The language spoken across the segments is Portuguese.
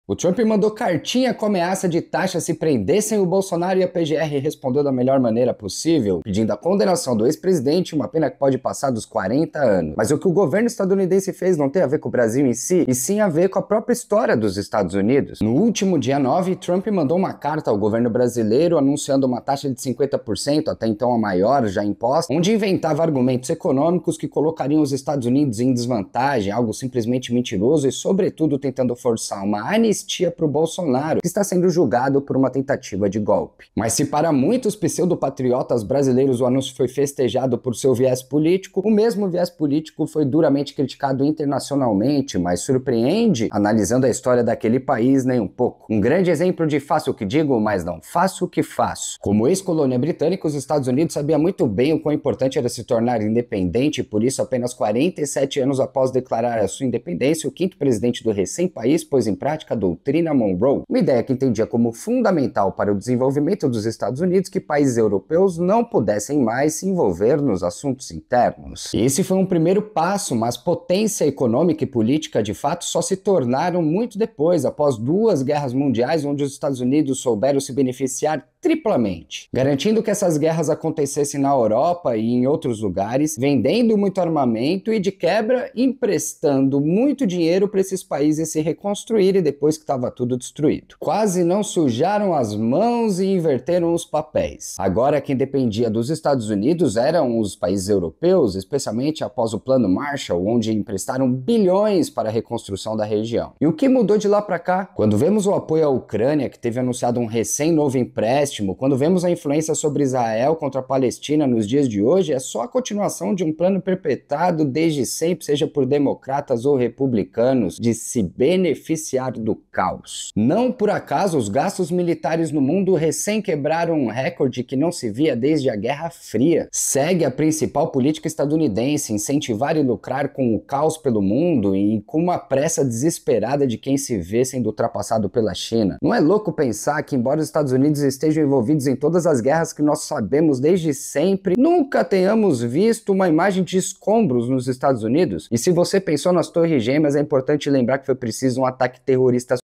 O Trump mandou cartinha com ameaça de taxa se prendessem o Bolsonaro e a PGR respondeu da melhor maneira possível, pedindo a condenação do ex-presidente, uma pena que pode passar dos 40 anos. Mas o que o governo estadunidense fez não tem a ver com o Brasil em si, e sim a ver com a própria história dos Estados Unidos. No último dia 9, Trump mandou uma carta ao governo brasileiro anunciando uma taxa de 50%, até então a maior já imposta, onde inventava argumentos econômicos que colocariam os Estados Unidos em desvantagem, algo simplesmente mentiroso e, sobretudo, tentando forçar uma anistia para o Bolsonaro, que está sendo julgado por uma tentativa de golpe. Mas se para muitos pseudopatriotas brasileiros o anúncio foi festejado por seu viés político, o mesmo viés político foi duramente criticado internacionalmente, mas surpreende, analisando a história daquele país, nem um pouco. Um grande exemplo de faço o que digo, mas não faço o que faço. Como ex-colônia britânica, os Estados Unidos sabia muito bem o quão importante era se tornar independente, e por isso apenas 47 anos após declarar a sua independência, o quinto presidente do recém-país pôs em prática a doutrina Monroe, uma ideia que entendia como fundamental para o desenvolvimento dos Estados Unidos que países europeus não pudessem mais se envolver nos assuntos internos. Esse foi um primeiro passo, mas potência econômica e política de fato só se tornaram muito depois, após 2 guerras mundiais onde os Estados Unidos souberam se beneficiar triplamente, garantindo que essas guerras acontecessem na Europa e em outros lugares, vendendo muito armamento e, de quebra, emprestando muito dinheiro para esses países se reconstruírem depois que estava tudo destruído. Quase não sujaram as mãos e inverteram os papéis. Agora quem dependia dos Estados Unidos eram os países europeus, especialmente após o Plano Marshall, onde emprestaram bilhões para a reconstrução da região. E o que mudou de lá para cá? Quando vemos o apoio à Ucrânia, que teve anunciado um recém-novo empréstimo, quando vemos a influência sobre Israel contra a Palestina nos dias de hoje, é só a continuação de um plano perpetrado desde sempre, seja por democratas ou republicanos, de se beneficiar do caos. Não por acaso os gastos militares no mundo recém quebraram um recorde que não se via desde a Guerra Fria. Segue a principal política estadunidense, incentivar e lucrar com o caos pelo mundo e com uma pressa desesperada de quem se vê sendo ultrapassado pela China. Não é louco pensar que, embora os Estados Unidos estejam envolvidos em todas as guerras que nós sabemos desde sempre, nunca tenhamos visto uma imagem de escombros nos Estados Unidos? E se você pensou nas Torres Gêmeas, é importante lembrar que foi preciso um ataque terrorista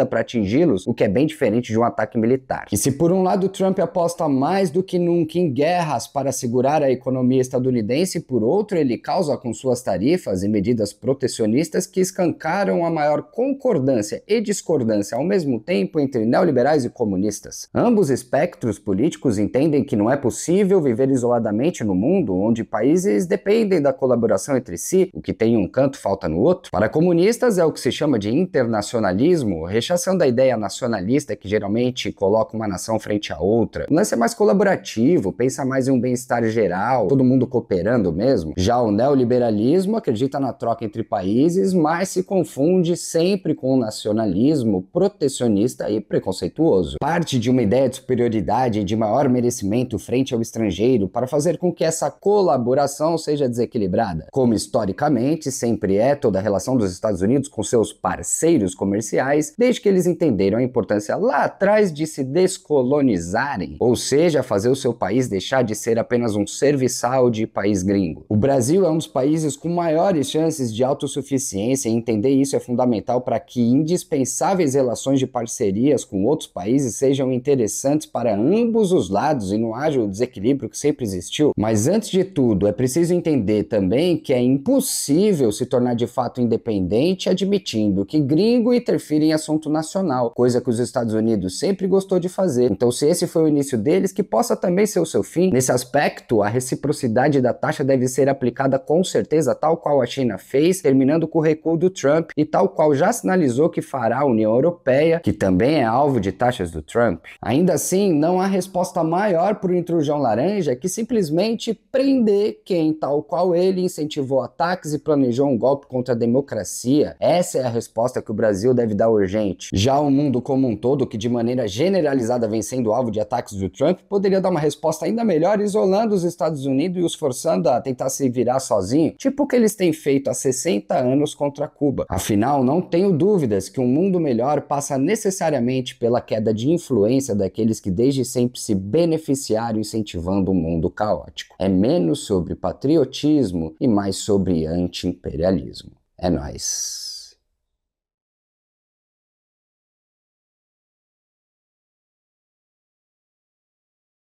para atingi-los, o que é bem diferente de um ataque militar. E se por um lado Trump aposta mais do que nunca em guerras para segurar a economia estadunidense, por outro ele causa com suas tarifas e medidas protecionistas que escancaram a maior concordância e discordância ao mesmo tempo entre neoliberais e comunistas. Ambos espectros políticos entendem que não é possível viver isoladamente no mundo, onde países dependem da colaboração entre si, o que tem um canto falta no outro. Para comunistas é o que se chama de internacionalismo, rechaçando a ideia nacionalista que geralmente coloca uma nação frente a outra. O lance é mais colaborativo, pensa mais em um bem-estar geral, todo mundo cooperando mesmo. Já o neoliberalismo acredita na troca entre países, mas se confunde sempre com o nacionalismo protecionista e preconceituoso. Parte de uma ideia de superioridade e de maior merecimento frente ao estrangeiro para fazer com que essa colaboração seja desequilibrada, como historicamente sempre é toda a relação dos Estados Unidos com seus parceiros comerciais, desde que eles entenderam a importância lá atrás de se descolonizarem, ou seja, fazer o seu país deixar de ser apenas um serviçal de país gringo. O Brasil é um dos países com maiores chances de autossuficiência e entender isso é fundamental para que indispensáveis relações de parcerias com outros países sejam interessantes para ambos os lados e não haja o desequilíbrio que sempre existiu. Mas antes de tudo, é preciso entender também que é impossível se tornar de fato independente admitindo que gringo interfere em assunto nacional, coisa que os Estados Unidos sempre gostou de fazer. Então, se esse foi o início deles, que possa também ser o seu fim. Nesse aspecto, a reciprocidade da taxa deve ser aplicada com certeza, tal qual a China fez, terminando com o recuo do Trump, e tal qual já sinalizou que fará a União Europeia, que também é alvo de taxas do Trump. Ainda assim, não há resposta maior para o intrusão laranja que simplesmente prender quem, tal qual ele, incentivou ataques e planejou um golpe contra a democracia. Essa é a resposta que o Brasil deve dar urgente. Já o mundo como um todo, que de maneira generalizada vem sendo alvo de ataques do Trump, poderia dar uma resposta ainda melhor isolando os Estados Unidos e os forçando a tentar se virar sozinho, tipo o que eles têm feito há 60 anos contra Cuba. Afinal, não tenho dúvidas que um mundo melhor passa necessariamente pela queda de influência daqueles que desde sempre se beneficiaram incentivando um mundo caótico. É menos sobre patriotismo e mais sobre anti-imperialismo. É nóis.